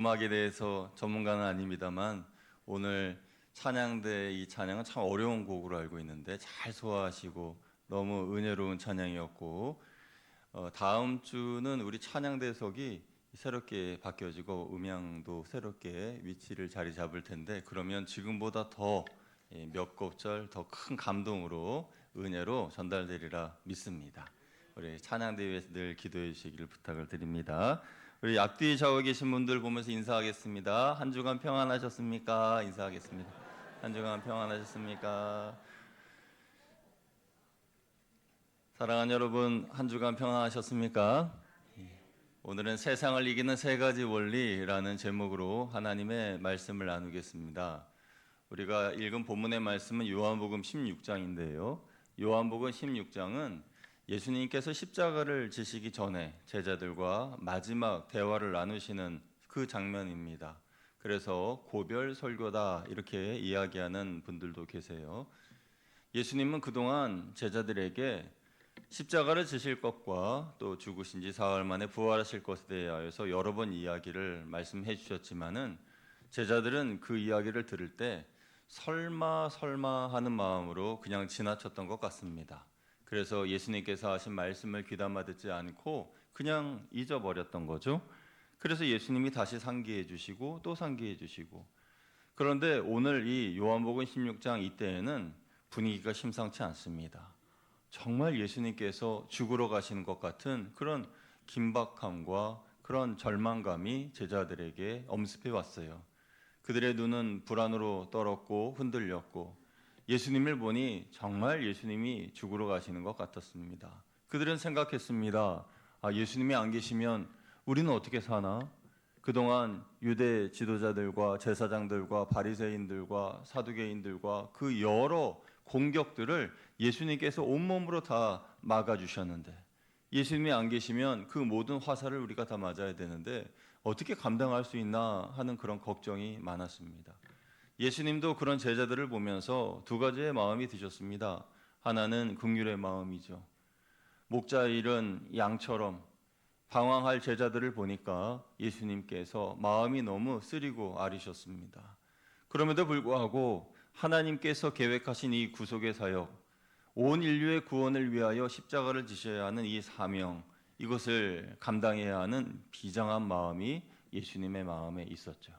음악에 대해서 전문가는 아닙니다만 오늘 찬양대 이 찬양은 참 어려운 곡으로 알고 있는데 잘 소화하시고 너무 은혜로운 찬양이었고 다음 주는 우리 찬양대석이 새롭게 바뀌어지고 음향도 새롭게 위치를 자리 잡을 텐데 그러면 지금보다 더 몇 곡절 더 큰 감동으로 은혜로 전달되리라 믿습니다. 우리 찬양대 위해서 늘 기도해 주시기를 부탁을 드립니다. 우리 앞뒤 좌우에 계신 분들 보면서 인사하겠습니다. 한 주간 평안하셨습니까? 인사하겠습니다. 한 주간 평안하셨습니까? 사랑하는 여러분, 한 주간 평안하셨습니까? 오늘은 세상을 이기는 세 가지 원리라는 제목으로 하나님의 말씀을 나누겠습니다. 우리가 읽은 본문의 말씀은 요한복음 16장인데요. 요한복음 16장은 예수님께서 십자가를 지시기 전에 제자들과 마지막 대화를 나누시는 그 장면입니다. 그래서 고별 설교다 이렇게 이야기하는 분들도 계세요. 예수님은 그동안 제자들에게 십자가를 지실 것과 또 죽으신 지 사흘 만에 부활하실 것에 대하여서 여러 번 이야기를 말씀해 주셨지만은 제자들은 그 이야기를 들을 때 설마 하는 마음으로 그냥 지나쳤던 것 같습니다. 그래서 예수님께서 하신 말씀을 귀담아 듣지 않고 그냥 잊어버렸던 거죠. 그래서 예수님이 다시 상기해 주시고 또 상기해 주시고, 그런데 오늘 이 요한복음 16장 이때에는 분위기가 심상치 않습니다. 정말 예수님께서 죽으러 가시는 것 같은 그런 긴박함과 그런 절망감이 제자들에게 엄습해 왔어요. 그들의 눈은 불안으로 떨었고 흔들렸고 예수님을 보니 정말 예수님이 죽으러 가시는 것 같았습니다. 그들은 생각했습니다. 예수님이 안 계시면 우리는 어떻게 사나? 그동안 유대 지도자들과 제사장들과 바리새인들과 사두개인들과 그 여러 공격들을 예수님께서 온몸으로 다 막아주셨는데 예수님이 안 계시면 그 모든 화살을 우리가 다 맞아야 되는데 어떻게 감당할 수 있나 하는 그런 걱정이 많았습니다. 예수님도 그런 제자들을 보면서 두 가지의 마음이 드셨습니다. 하나는 긍휼의 마음이죠. 목자 잃은 양처럼 방황할 제자들을 보니까 예수님께서 마음이 너무 쓰리고 아리셨습니다. 그럼에도 불구하고 하나님께서 계획하신 이 구속의 사역, 온 인류의 구원을 위하여 십자가를 지셔야 하는 이 사명, 이것을 감당해야 하는 비장한 마음이 예수님의 마음에 있었죠.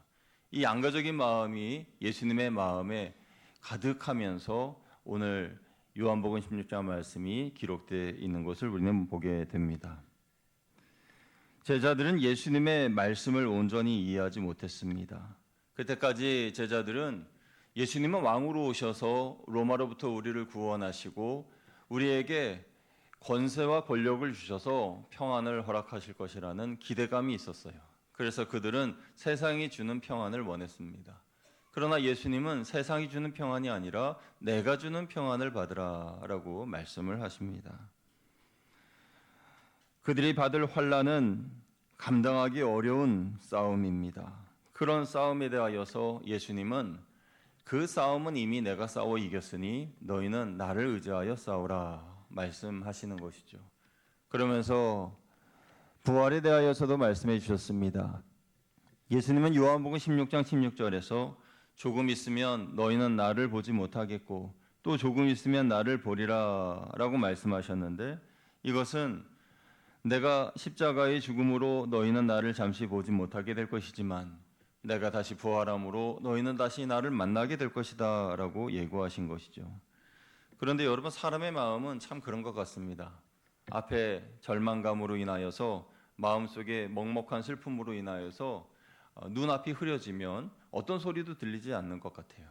이 양가적인 마음이 예수님의 마음에 가득하면서 오늘 요한복음 16장 말씀이 기록되어 있는 것을 우리는 보게 됩니다. 제자들은 예수님의 말씀을 온전히 이해하지 못했습니다. 그때까지 제자들은 예수님은 왕으로 오셔서 로마로부터 우리를 구원하시고 우리에게 권세와 권력을 주셔서 평안을 허락하실 것이라는 기대감이 있었어요. 그래서 그들은 세상이 주는 평안을 원했습니다. 그러나 예수님은 세상이 주는 평안이 아니라 내가 주는 평안을 받으라라고 말씀을 하십니다. 그들이 받을 환난은 감당하기 어려운 싸움입니다. 그런 싸움에 대하여서 예수님은 그 싸움은 이미 내가 싸워 이겼으니 너희는 나를 의지하여 싸우라 말씀하시는 것이죠. 그러면서 부활에 대하여서도 말씀해 주셨습니다. 예수님은 요한복음 16장 16절에서 조금 있으면 너희는 나를 보지 못하겠고 또 조금 있으면 나를 보리라 라고 말씀하셨는데, 이것은 내가 십자가의 죽음으로 너희는 나를 잠시 보지 못하게 될 것이지만 내가 다시 부활함으로 너희는 다시 나를 만나게 될 것이다 라고 예고하신 것이죠. 그런데 여러분, 사람의 마음은 참 그런 것 같습니다. 앞에 절망감으로 인하여서 마음속에 먹먹한 슬픔으로 인하여서 눈앞이 흐려지면 어떤 소리도 들리지 않는 것 같아요.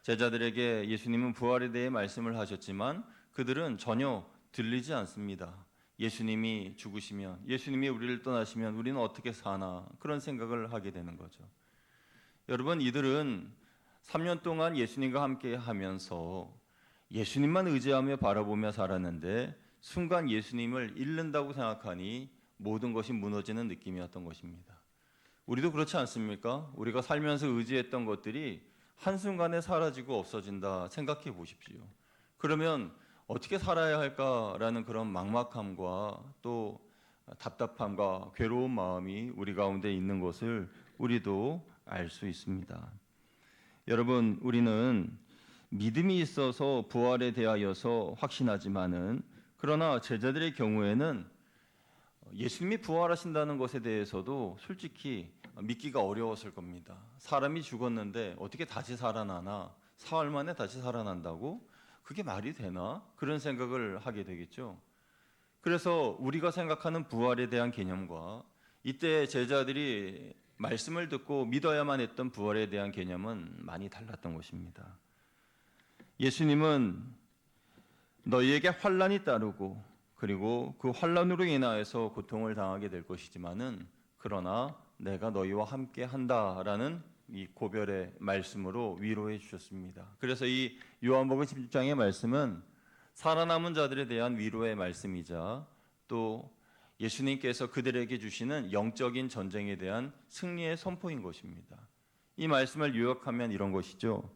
제자들에게 예수님은 부활에 대해 말씀을 하셨지만 그들은 전혀 들리지 않습니다. 예수님이 죽으시면, 예수님이 우리를 떠나시면 우리는 어떻게 사나, 그런 생각을 하게 되는 거죠. 여러분, 이들은 3년 동안 예수님과 함께 하면서 예수님만 의지하며 바라보며 살았는데 순간 예수님을 잃는다고 생각하니 모든 것이 무너지는 느낌이었던 것입니다. 우리도 그렇지 않습니까? 우리가 살면서 의지했던 것들이 한순간에 사라지고 없어진다 생각해 보십시오. 그러면 어떻게 살아야 할까라는 그런 막막함과 또 답답함과 괴로운 마음이 우리 가운데 있는 것을 우리도 알 수 있습니다. 여러분, 우리는 믿음이 있어서 부활에 대하여서 확신하지만은 그러나 제자들의 경우에는 예수님이 부활하신다는 것에 대해서도 솔직히 믿기가 어려웠을 겁니다. 사람이 죽었는데 어떻게 다시 살아나나? 사흘 만에 다시 살아난다고? 그게 말이 되나? 그런 생각을 하게 되겠죠. 그래서 우리가 생각하는 부활에 대한 개념과 이때 제자들이 말씀을 듣고 믿어야만 했던 부활에 대한 개념은 많이 달랐던 것입니다. 예수님은 너희에게 환난이 따르고 그리고 그 환난으로 인하여서 고통을 당하게 될 것이지만은 그러나 내가 너희와 함께 한다라는 이 고별의 말씀으로 위로해 주셨습니다. 그래서 이 요한복음 16장의 말씀은 살아남은 자들에 대한 위로의 말씀이자 또 예수님께서 그들에게 주시는 영적인 전쟁에 대한 승리의 선포인 것입니다. 이 말씀을 요약하면 이런 것이죠.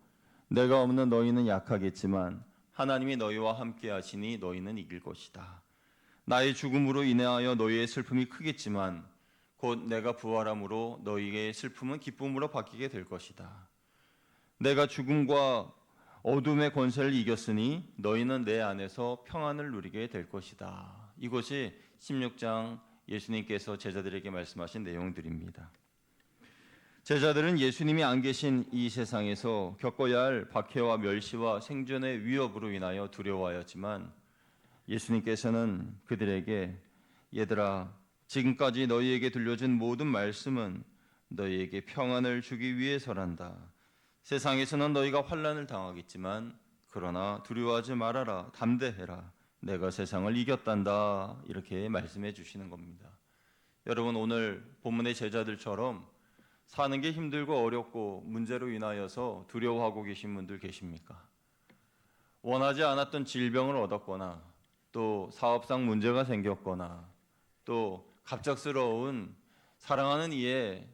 내가 없는 너희는 약하겠지만 하나님이 너희와 함께 하시니 너희는 이길 것이다. 나의 죽음으로 인하여 너희의 슬픔이 크겠지만 곧 내가 부활함으로 너희의 슬픔은 기쁨으로 바뀌게 될 것이다. 내가 죽음과 어둠의 권세를 이겼으니 너희는 내 안에서 평안을 누리게 될 것이다. 이것이 16장 예수님께서 제자들에게 말씀하신 내용들입니다. 제자들은 예수님이 안 계신 이 세상에서 겪어야 할 박해와 멸시와 생존의 위협으로 인하여 두려워하였지만 예수님께서는 그들에게 얘들아 지금까지 너희에게 들려준 모든 말씀은 너희에게 평안을 주기 위해서란다. 세상에서는 너희가 환난을 당하겠지만 그러나 두려워하지 말아라. 담대해라. 내가 세상을 이겼단다. 이렇게 말씀해 주시는 겁니다. 여러분 오늘 본문의 제자들처럼 사는 게 힘들고 어렵고 문제로 인하여서 두려워하고 계신 분들 계십니까? 원하지 않았던 질병을 얻었거나 또 사업상 문제가 생겼거나 또 갑작스러운 사랑하는 이의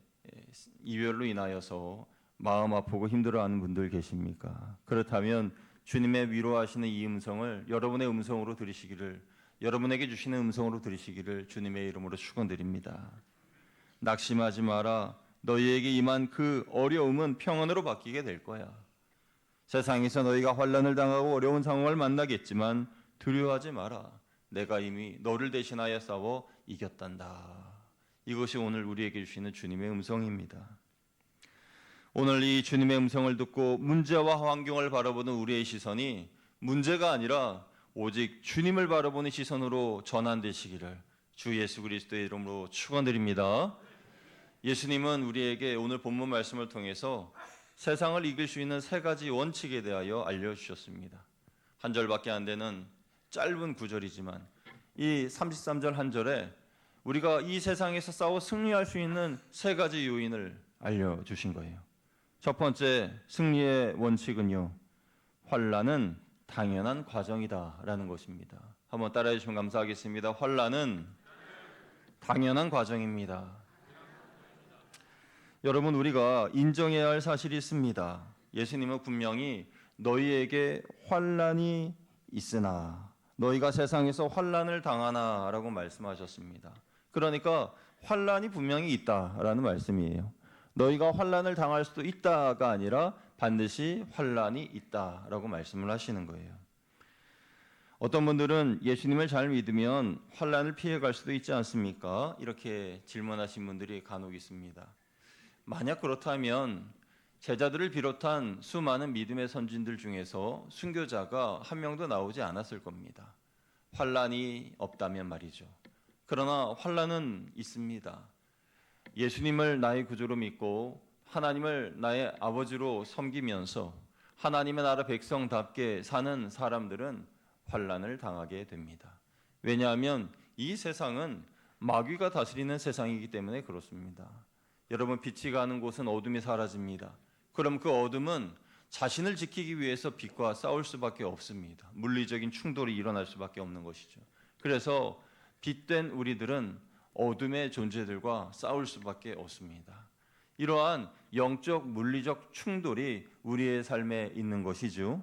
이별로 인하여서 마음 아프고 힘들어하는 분들 계십니까? 그렇다면 주님의 위로하시는 이 음성을 여러분의 음성으로 들으시기를 여러분에게 주시는 음성으로 들으시기를 주님의 이름으로 축원드립니다. 낙심하지 마라. 너희에게 임한 그 어려움은 평안으로 바뀌게 될 거야. 세상에서 너희가 환난을 당하고 어려운 상황을 만나겠지만 두려워하지 마라. 내가 이미 너를 대신하여 싸워 이겼단다. 이것이 오늘 우리에게 주시는 주님의 음성입니다. 오늘 이 주님의 음성을 듣고 문제와 환경을 바라보는 우리의 시선이 문제가 아니라 오직 주님을 바라보는 시선으로 전환되시기를 주 예수 그리스도의 이름으로 축원드립니다. 예수님은 우리에게 오늘 본문 말씀을 통해서 세상을 이길 수 있는 세 가지 원칙에 대하여 알려주셨습니다. 한 절밖에 안 되는 짧은 구절이지만 이 33절 한 절에 우리가 이 세상에서 싸워 승리할 수 있는 세 가지 요인을 알려주신 거예요. 첫 번째 승리의 원칙은요, 환난은 당연한 과정이다라는 것입니다. 한번 따라해 주시면 감사하겠습니다. 환난은 당연한 과정입니다. 여러분 우리가 인정해야 할 사실이 있습니다. 예수님은 분명히 너희에게 환난이 있으나 너희가 세상에서 환난을 당하나라고 말씀하셨습니다. 그러니까 환난이 분명히 있다라는 말씀이에요. 너희가 환난을 당할 수도 있다가 아니라 반드시 환난이 있다라고 말씀을 하시는 거예요. 어떤 분들은 예수님을 잘 믿으면 환난을 피해갈 수도 있지 않습니까? 이렇게 질문하신 분들이 간혹 있습니다. 만약 그렇다면 제자들을 비롯한 수많은 믿음의 선진들 중에서 순교자가 한 명도 나오지 않았을 겁니다. 환난이 없다면 말이죠. 그러나 환난은 있습니다. 예수님을 나의 구주로 믿고 하나님을 나의 아버지로 섬기면서 하나님의 나라 백성답게 사는 사람들은 환난을 당하게 됩니다. 왜냐하면 이 세상은 마귀가 다스리는 세상이기 때문에 그렇습니다. 여러분 빛이 가는 곳은 어둠이 사라집니다. 그럼 그 어둠은 자신을 지키기 위해서 빛과 싸울 수밖에 없습니다. 물리적인 충돌이 일어날 수밖에 없는 것이죠. 그래서 빛된 우리들은 어둠의 존재들과 싸울 수밖에 없습니다. 이러한 영적 물리적 충돌이 우리의 삶에 있는 것이죠.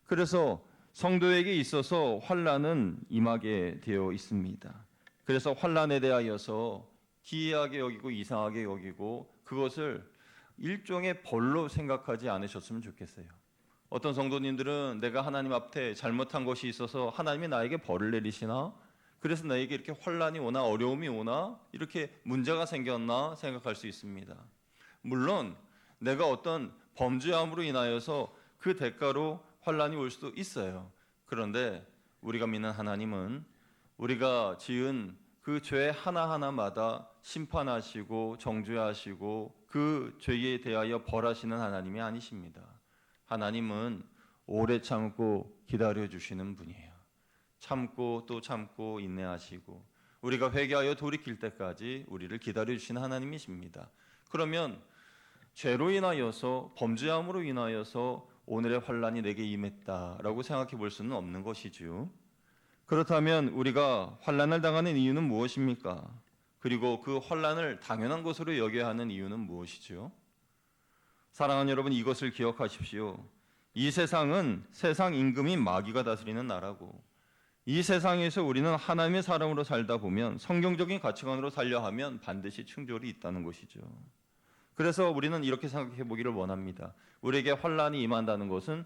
그래서 성도에게 있어서 환난은 임하게 되어 있습니다. 그래서 환난에 대하여서 기이하게 여기고 이상하게 여기고 그것을 일종의 벌로 생각하지 않으셨으면 좋겠어요. 어떤 성도님들은 내가 하나님 앞에 잘못한 것이 있어서 하나님이 나에게 벌을 내리시나? 그래서 나에게 이렇게 환난이 오나 어려움이 오나? 이렇게 문제가 생겼나 생각할 수 있습니다. 물론 내가 어떤 범죄함으로 인하여서 그 대가로 환난이 올 수도 있어요. 그런데 우리가 믿는 하나님은 우리가 지은 그 죄 하나하나마다 심판하시고 정죄하시고 그 죄에 대하여 벌하시는 하나님이 아니십니다. 하나님은 오래 참고 기다려주시는 분이에요. 참고 또 참고 인내하시고 우리가 회개하여 돌이킬 때까지 우리를 기다려주시는 하나님이십니다. 그러면 죄로 인하여서 범죄함으로 인하여서 오늘의 환난이 내게 임했다라고 생각해 볼 수는 없는 것이지요. 그렇다면 우리가 환난을 당하는 이유는 무엇입니까? 그리고 그 환난을 당연한 것으로 여겨야 하는 이유는 무엇이지요? 사랑하는 여러분, 이것을 기억하십시오. 이 세상은 세상 임금이 마귀가 다스리는 나라고, 이 세상에서 우리는 하나님의 사람으로 살다 보면 성경적인 가치관으로 살려 하면 반드시 충돌이 있다는 것이죠. 그래서 우리는 이렇게 생각해 보기를 원합니다. 우리에게 환난이 임한다는 것은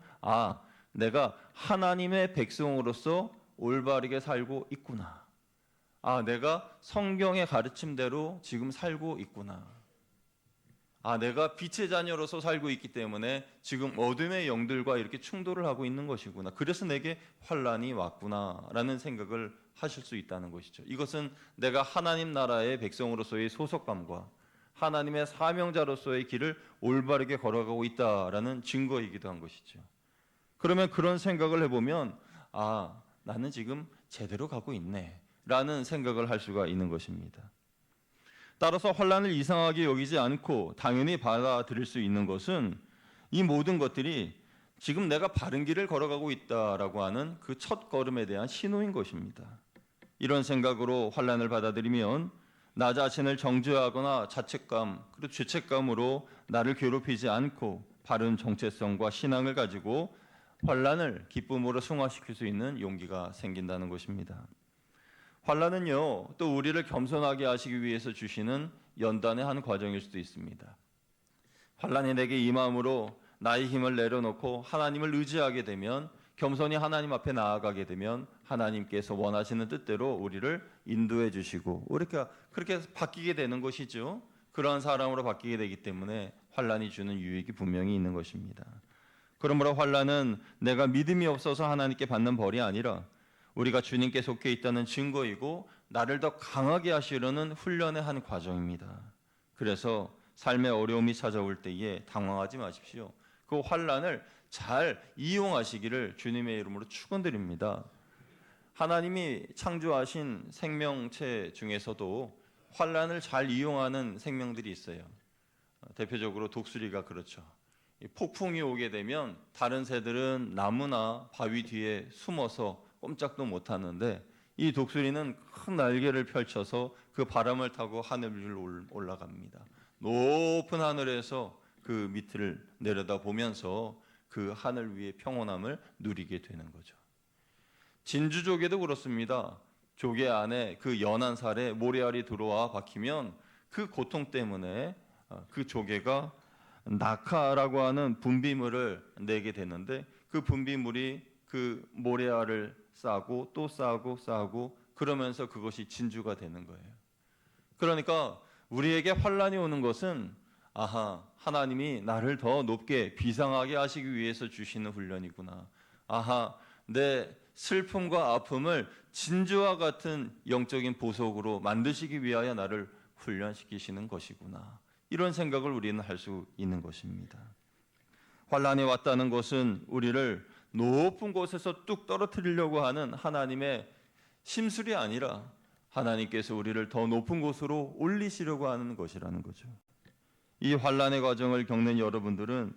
내가 하나님의 백성으로서 올바르게 살고 있구나. 내가 성경의 가르침대로 지금 살고 있구나. 내가 빛의 자녀로서 살고 있기 때문에 지금 어둠의 영들과 이렇게 충돌을 하고 있는 것이구나. 그래서 내게 환난이 왔구나라는 생각을 하실 수 있다는 것이죠. 이것은 내가 하나님 나라의 백성으로서의 소속감과 하나님의 사명자로서의 길을 올바르게 걸어가고 있다라는 증거이기도 한 것이죠. 그러면 그런 생각을 해보면 나는 지금 제대로 가고 있네 라는 생각을 할 수가 있는 것입니다. 따라서 환난을 이상하게 여기지 않고 당연히 받아들일 수 있는 것은 이 모든 것들이 지금 내가 바른 길을 걸어가고 있다라고 하는 그 첫 걸음에 대한 신호인 것입니다. 이런 생각으로 환난을 받아들이면 나 자신을 정죄하거나 자책감 그리고 죄책감으로 나를 괴롭히지 않고 바른 정체성과 신앙을 가지고 환난을 기쁨으로 승화시킬 수 있는 용기가 생긴다는 것입니다. 환난은요, 또 우리를 겸손하게 하시기 위해서 주시는 연단의 한 과정일 수도 있습니다. 환난이 내게 임함으로 나의 힘을 내려놓고 하나님을 의지하게 되면, 겸손히 하나님 앞에 나아가게 되면 하나님께서 원하시는 뜻대로 우리를 인도해 주시고 우리가 그렇게 바뀌게 되는 것이죠. 그러한 사람으로 바뀌게 되기 때문에 환난이 주는 유익이 분명히 있는 것입니다. 그러므로 환난은 내가 믿음이 없어서 하나님께 받는 벌이 아니라 우리가 주님께 속해 있다는 증거이고 나를 더 강하게 하시려는 훈련의 한 과정입니다. 그래서 삶의 어려움이 찾아올 때에 당황하지 마십시오. 그 환난을 잘 이용하시기를 주님의 이름으로 축원드립니다. 하나님이 창조하신 생명체 중에서도 환난을 잘 이용하는 생명들이 있어요. 대표적으로 독수리가 그렇죠. 폭풍이 오게 되면 다른 새들은 나무나 바위 뒤에 숨어서 꼼짝도 못하는데 이 독수리는 큰 날개를 펼쳐서 그 바람을 타고 하늘 위로 올라갑니다. 높은 하늘에서 그 밑을 내려다보면서 그 하늘 위의 평온함을 누리게 되는 거죠. 진주조개도 그렇습니다. 조개 안에 그 연한 살에 모래알이 들어와 박히면 그 고통 때문에 그 조개가 낙하라고 하는 분비물을 내게 되는데 그 분비물이 그 모래알을 싸고 또 싸고 그러면서 그것이 진주가 되는 거예요. 그러니까 우리에게 환난이 오는 것은 하나님이 나를 더 높게 비상하게 하시기 위해서 주시는 훈련이구나. 내 슬픔과 아픔을 진주와 같은 영적인 보석으로 만드시기 위하여 나를 훈련시키시는 것이구나. 이런 생각을 우리는 할 수 있는 것입니다. 환난이 왔다는 것은 우리를 높은 곳에서 뚝 떨어뜨리려고 하는 하나님의 심술이 아니라 하나님께서 우리를 더 높은 곳으로 올리시려고 하는 것이라는 거죠. 이 환난의 과정을 겪는 여러분들은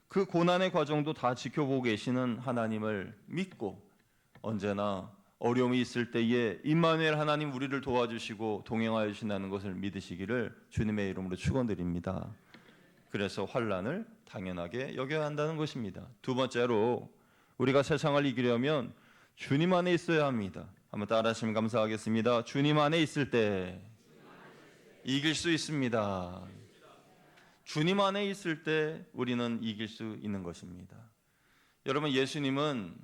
그 고난의 과정도 다 지켜보고 계시는 하나님을 믿고 언제나 어려움이 있을 때에 임마누엘 하나님 우리를 도와주시고 동행하여 주신다는 것을 믿으시기를 주님의 이름으로 축원드립니다. 그래서 환난을 당연하게 여겨야 한다는 것입니다. 두 번째로 우리가 세상을 이기려면 주님 안에 있어야 합니다. 한번 따라하시면 감사하겠습니다. 주님 안에 있을 때 이길 수 있습니다. 주님 안에 있을 때 우리는 이길 수 있는 것입니다. 여러분, 예수님은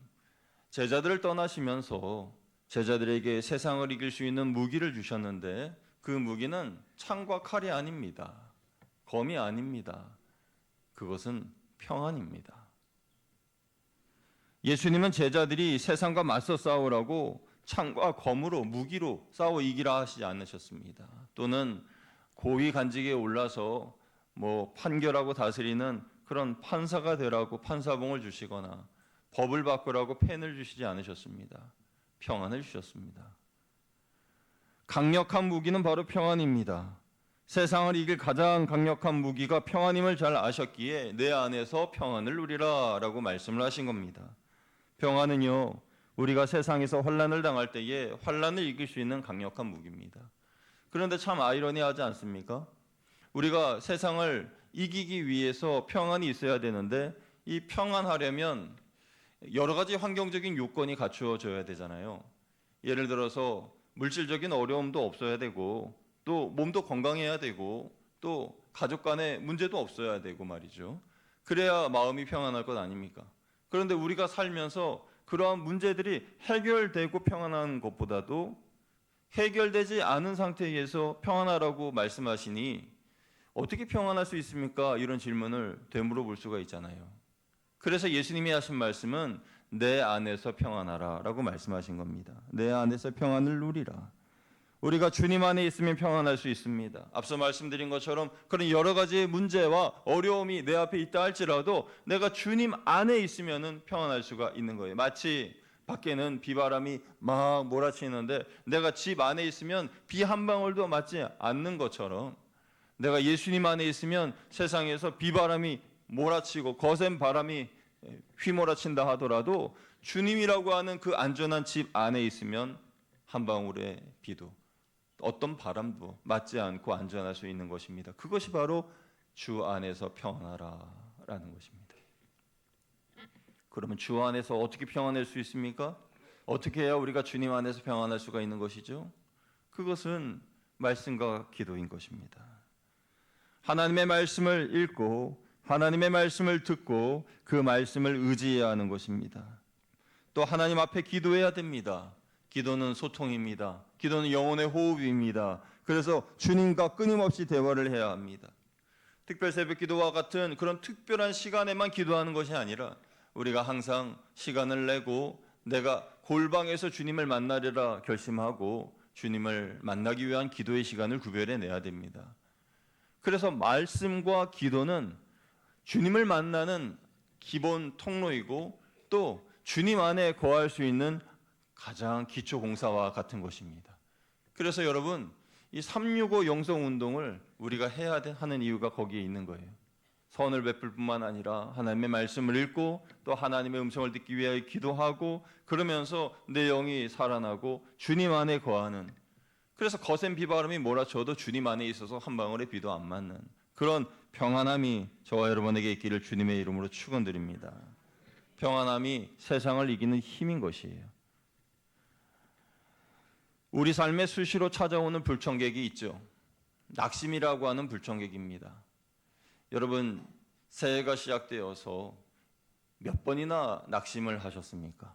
제자들을 떠나시면서 제자들에게 세상을 이길 수 있는 무기를 주셨는데 그 무기는 창과 칼이 아닙니다. 검이 아닙니다. 그것은 평안입니다. 예수님은 제자들이 세상과 맞서 싸우라고 창과 검으로 무기로 싸워 이기라 하시지 않으셨습니다. 또는 고위 간직에 올라서 판결하고 다스리는 그런 판사가 되라고 판사봉을 주시거나 법을 바꾸라고 펜을 주시지 않으셨습니다. 평안을 주셨습니다. 강력한 무기는 바로 평안입니다. 세상을 이길 가장 강력한 무기가 평안임을 잘 아셨기에 내 안에서 평안을 누리라 라고 말씀을 하신 겁니다. 평안은요, 우리가 세상에서 환난을 당할 때에 환난을 이길 수 있는 강력한 무기입니다. 그런데 참 아이러니하지 않습니까? 우리가 세상을 이기기 위해서 평안이 있어야 되는데 이 평안하려면 여러 가지 환경적인 요건이 갖추어져야 되잖아요. 예를 들어서 물질적인 어려움도 없어야 되고 또 몸도 건강해야 되고 또 가족 간에 문제도 없어야 되고 말이죠. 그래야 마음이 평안할 것 아닙니까? 그런데 우리가 살면서 그러한 문제들이 해결되고 평안한 것보다도 해결되지 않은 상태에서 평안하라고 말씀하시니 어떻게 평안할 수 있습니까? 이런 질문을 되물어 볼 수가 있잖아요. 그래서 예수님이 하신 말씀은 내 안에서 평안하라 라고 말씀하신 겁니다. 내 안에서 평안을 누리라. 우리가 주님 안에 있으면 평안할 수 있습니다. 앞서 말씀드린 것처럼 그런 여러 가지의 문제와 어려움이 내 앞에 있다 할지라도 내가 주님 안에 있으면 평안할 수가 있는 거예요. 마치 밖에는 비바람이 막 몰아치는데 내가 집 안에 있으면 비 한 방울도 맞지 않는 것처럼 내가 예수님 안에 있으면 세상에서 비바람이 몰아치고 거센 바람이 휘몰아친다 하더라도 주님이라고 하는 그 안전한 집 안에 있으면 한 방울의 비도 어떤 바람도 맞지 않고 안전할 수 있는 것입니다. 그것이 바로 주 안에서 평안하라라는 것입니다. 그러면 주 안에서 어떻게 평안할 수 있습니까? 어떻게 해야 우리가 주님 안에서 평안할 수가 있는 것이죠? 그것은 말씀과 기도인 것입니다. 하나님의 말씀을 읽고 하나님의 말씀을 듣고 그 말씀을 의지해야 하는 것입니다. 또 하나님 앞에 기도해야 됩니다. 기도는 소통입니다. 기도는 영혼의 호흡입니다. 그래서 주님과 끊임없이 대화를 해야 합니다. 특별 새벽 기도와 같은 그런 특별한 시간에만 기도하는 것이 아니라 우리가 항상 시간을 내고 내가 골방에서 주님을 만나리라 결심하고 주님을 만나기 위한 기도의 시간을 구별해내야 됩니다. 그래서 말씀과 기도는 주님을 만나는 기본 통로이고 또 주님 안에 거할 수 있는 가장 기초 공사와 같은 것입니다. 그래서 여러분, 이 365 영성 운동을 우리가 해야 하는 이유가 거기에 있는 거예요. 선을 베풀 뿐만 아니라 하나님의 말씀을 읽고 또 하나님의 음성을 듣기 위하여 기도하고 그러면서 내 영이 살아나고 주님 안에 거하는, 그래서 거센 비바람이 몰아쳐도 주님 안에 있어서 한 방울의 비도 안 맞는 그런 평안함이 저와 여러분에게 있기를 주님의 이름으로 축원드립니다. 평안함이 세상을 이기는 힘인 것이에요. 우리 삶에 수시로 찾아오는 불청객이 있죠. 낙심이라고 하는 불청객입니다. 여러분, 새해가 시작되어서 몇 번이나 낙심을 하셨습니까?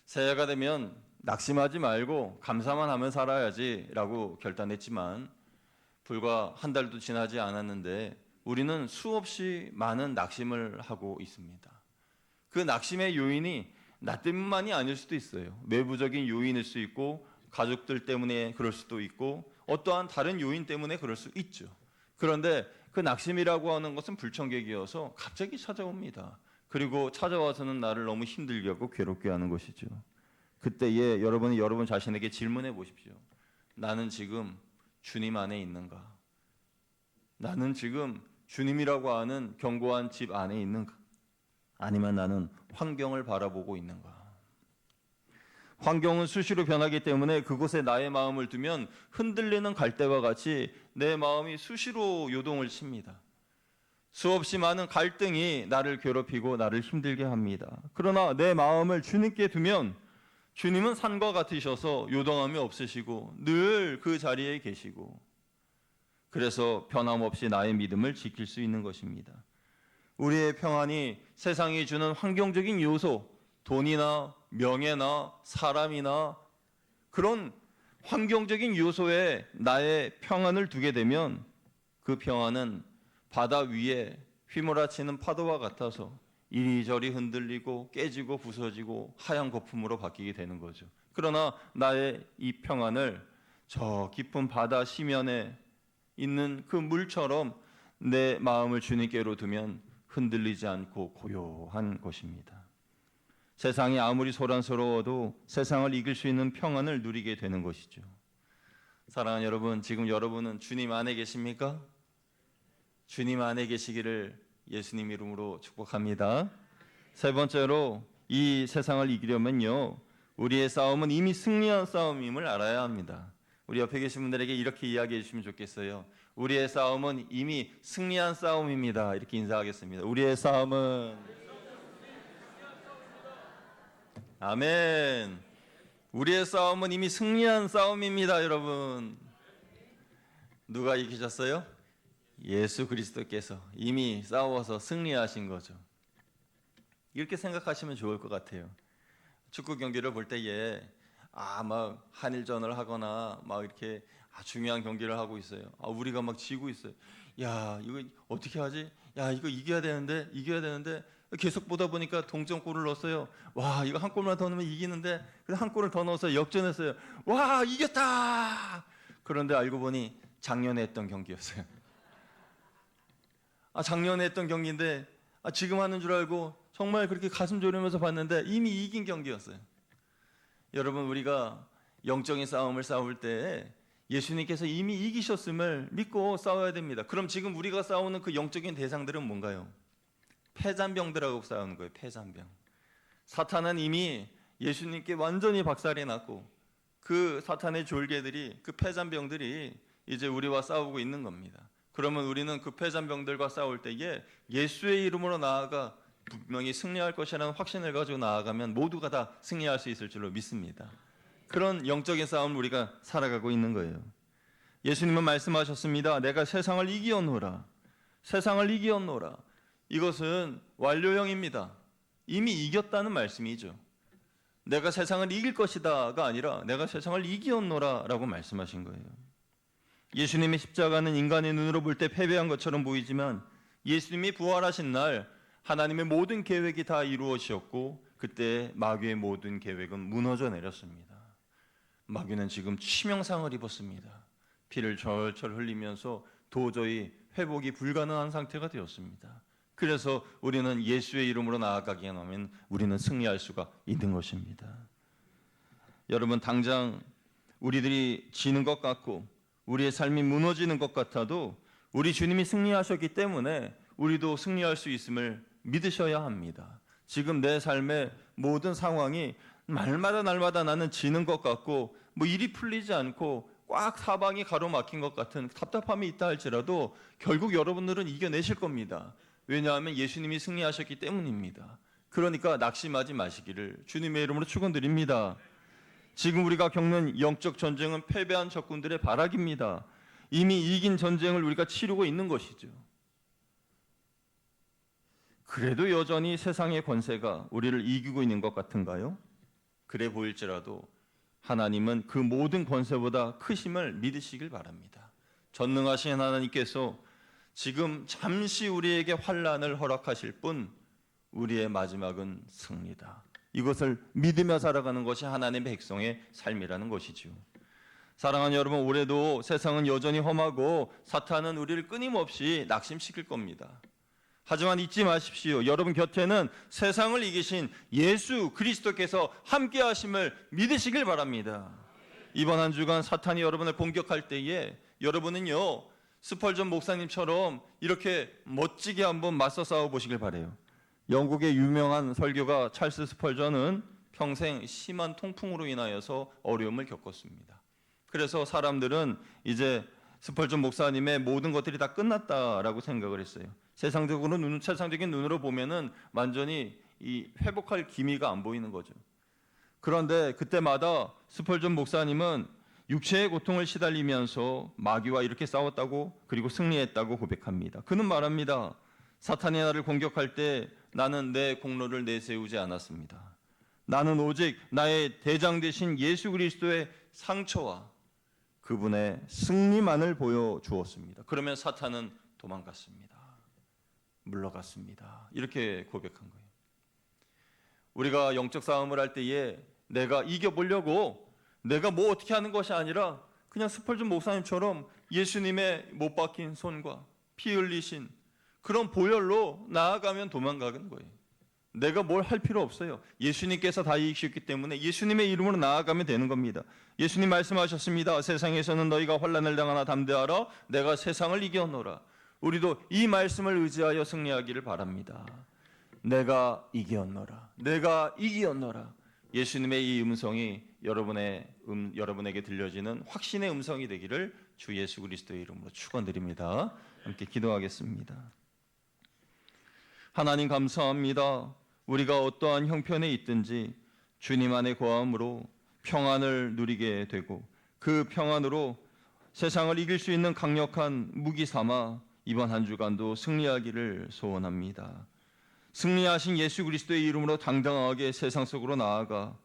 새해가 되면 낙심하지 말고 감사만 하면 살아야지 라고 결단했지만 불과 한 달도 지나지 않았는데 우리는 수없이 많은 낙심을 하고 있습니다. 그 낙심의 요인이 나 때문만이 아닐 수도 있어요. 외부적인 요인일 수 있고 가족들 때문에 그럴 수도 있고 어떠한 다른 요인 때문에 그럴 수 있죠. 그런데 그 낙심이라고 하는 것은 불청객이어서 갑자기 찾아옵니다. 그리고 찾아와서는 나를 너무 힘들게 하고 괴롭게 하는 것이죠. 그때에 여러분이 여러분 자신에게 질문해 보십시오. 나는 지금 주님 안에 있는가? 나는 지금 주님이라고 하는 견고한 집 안에 있는가? 아니면 나는 환경을 바라보고 있는가? 환경은 수시로 변하기 때문에 그곳에 나의 마음을 두면 흔들리는 갈대와 같이 내 마음이 수시로 요동을 칩니다. 수없이 많은 갈등이 나를 괴롭히고 나를 힘들게 합니다. 그러나 내 마음을 주님께 두면 주님은 산과 같으셔서 요동함이 없으시고 늘 그 자리에 계시고 그래서 변함없이 나의 믿음을 지킬 수 있는 것입니다. 우리의 평안이 세상이 주는 환경적인 요소, 돈이나 명예나 사람이나 그런 환경적인 요소에 나의 평안을 두게 되면 그 평안은 바다 위에 휘몰아치는 파도와 같아서 이리저리 흔들리고 깨지고 부서지고 하얀 거품으로 바뀌게 되는 거죠. 그러나 나의 이 평안을 저 깊은 바다 시면에 있는 그 물처럼 내 마음을 주님께로 두면 흔들리지 않고 고요한 것입니다. 세상이 아무리 소란스러워도 세상을 이길 수 있는 평안을 누리게 되는 것이죠. 사랑하는 여러분, 지금 여러분은 주님 안에 계십니까? 주님 안에 계시기를 예수님 이름으로 축복합니다. 세 번째로 이 세상을 이기려면요, 우리의 싸움은 이미 승리한 싸움임을 알아야 합니다. 우리 옆에 계신 분들에게 이렇게 이야기해 주시면 좋겠어요. 우리의 싸움은 이미 승리한 싸움입니다. 이렇게 인사하겠습니다. 우리의 싸움은 아멘. 우리의 싸움은 이미 승리한 싸움입니다, 여러분. 누가 이기셨어요? 예수 그리스도께서 이미 싸워서 승리하신 거죠. 이렇게 생각하시면 좋을 것 같아요. 축구 경기를 볼 때에 막 한일전을 하거나 막 이렇게 중요한 경기를 하고 있어요. 우리가 막 지고 있어요. 야, 이거 어떻게 하지? 야, 이거 이겨야 되는데 계속 보다 보니까 동점골을 넣었어요. 와, 이거 한 골만 더 넣으면 이기는데 그래서 한 골을 더 넣어서 역전했어요. 와, 이겼다. 그런데 알고 보니 작년에 했던 경기였어요. 작년에 했던 경기인데 지금 하는 줄 알고 정말 그렇게 가슴 졸이면서 봤는데 이미 이긴 경기였어요. 여러분, 우리가 영적인 싸움을 싸울 때 예수님께서 이미 이기셨음을 믿고 싸워야 됩니다. 그럼 지금 우리가 싸우는 그 영적인 대상들은 뭔가요? 폐잔병들하고 싸우는 거예요. 폐잔병. 사탄은 이미 예수님께 완전히 박살이 났고 그 사탄의 졸개들이, 그 폐잔병들이 이제 우리와 싸우고 있는 겁니다. 그러면 우리는 그 폐잔병들과 싸울 때에 예수의 이름으로 나아가 분명히 승리할 것이라는 확신을 가지고 나아가면 모두가 다 승리할 수 있을 줄로 믿습니다. 그런 영적인 싸움을 우리가 살아가고 있는 거예요. 예수님은 말씀하셨습니다. 내가 세상을 이기었노라. 세상을 이기었노라. 이것은 완료형입니다. 이미 이겼다는 말씀이죠. 내가 세상을 이길 것이다가 아니라 내가 세상을 이기었노라 라고 말씀하신 거예요. 예수님의 십자가는 인간의 눈으로 볼 때 패배한 것처럼 보이지만 예수님이 부활하신 날 하나님의 모든 계획이 다 이루어졌고 그때 마귀의 모든 계획은 무너져 내렸습니다. 마귀는 지금 치명상을 입었습니다. 피를 절절 흘리면서 도저히 회복이 불가능한 상태가 되었습니다. 그래서 우리는 예수의 이름으로 나아가기만 하면 우리는 승리할 수가 있는 것입니다. 여러분, 당장 우리들이 지는 것 같고 우리의 삶이 무너지는 것 같아도 우리 주님이 승리하셨기 때문에 우리도 승리할 수 있음을 믿으셔야 합니다. 지금 내 삶의 모든 상황이 날마다 나는 지는 것 같고 일이 풀리지 않고 꽉 사방이 가로막힌 것 같은 답답함이 있다 할지라도 결국 여러분들은 이겨내실 겁니다. 왜냐하면 예수님이 승리하셨기 때문입니다. 그러니까 낙심하지 마시기를 주님의 이름으로 축원드립니다. 지금 우리가 겪는 영적 전쟁은 패배한 적군들의 발악입니다. 이미 이긴 전쟁을 우리가 치르고 있는 것이죠. 그래도 여전히 세상의 권세가 우리를 이기고 있는 것 같은가요? 그래 보일지라도 하나님은 그 모든 권세보다 크심을 믿으시길 바랍니다. 전능하신 하나님께서 지금 잠시 우리에게 환난을 허락하실 뿐 우리의 마지막은 승리다. 이것을 믿으며 살아가는 것이 하나님의 백성의 삶이라는 것이죠. 사랑하는 여러분, 올해도 세상은 여전히 험하고 사탄은 우리를 끊임없이 낙심시킬 겁니다. 하지만 잊지 마십시오. 여러분 곁에는 세상을 이기신 예수 그리스도께서 함께 하심을 믿으시길 바랍니다. 이번 한 주간 사탄이 여러분을 공격할 때에 여러분은요, 스펄전 목사님처럼 이렇게 멋지게 한번 맞서 싸워 보시길 바라요. 영국의 유명한 설교가 찰스 스펄전은 평생 심한 통풍으로 인하여서 어려움을 겪었습니다. 그래서 사람들은 이제 스펄전 목사님의 모든 것들이 다 끝났다라고 생각을 했어요. 세상적인 눈으로 보면은 완전히 이 회복할 기미가 안 보이는 거죠. 그런데 그때마다 스펄전 목사님은 육체의 고통을 시달리면서 마귀와 이렇게 싸웠다고 그리고 승리했다고 고백합니다. 그는 말합니다. 사탄이 나를 공격할 때 나는 내 공로를 내세우지 않았습니다. 나는 오직 나의 대장 되신 예수 그리스도의 상처와 그분의 승리만을 보여주었습니다. 그러면 사탄은 도망갔습니다. 물러갔습니다. 이렇게 고백한 거예요. 우리가 영적 싸움을 할 때에 내가 이겨보려고 내가 뭐 어떻게 하는 것이 아니라 그냥 스펄전 목사님처럼 예수님의 못 박힌 손과 피 흘리신 그런 보혈로 나아가면 도망가는 거예요. 내가 뭘 할 필요 없어요. 예수님께서 다 이기셨기 때문에 예수님의 이름으로 나아가면 되는 겁니다. 예수님 말씀하셨습니다. 세상에서는 너희가 환난을 당하나 담대하라. 내가 세상을 이겨노라. 우리도 이 말씀을 의지하여 승리하기를 바랍니다. 내가 이기었노라. 내가 이기었노라. 예수님의 이 음성이 여러분에게 들려지는 확신의 음성이 되기를 주 예수 그리스도의 이름으로 축원드립니다. 함께 기도하겠습니다. 하나님 감사합니다. 우리가 어떠한 형편에 있든지 주님 안에 거함으로 평안을 누리게 되고 그 평안으로 세상을 이길 수 있는 강력한 무기 삼아 이번 한 주간도 승리하기를 소원합니다. 승리하신 예수 그리스도의 이름으로 당당하게 세상 속으로 나아가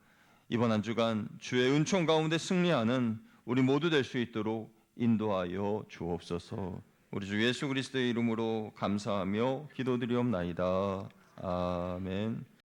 이번 한 주간 주의 은총 가운데 승리하는 우리 모두 될 수 있도록 인도하여 주옵소서. 우리 주 예수 그리스도의 이름으로 감사하며 기도드리옵나이다. 아멘.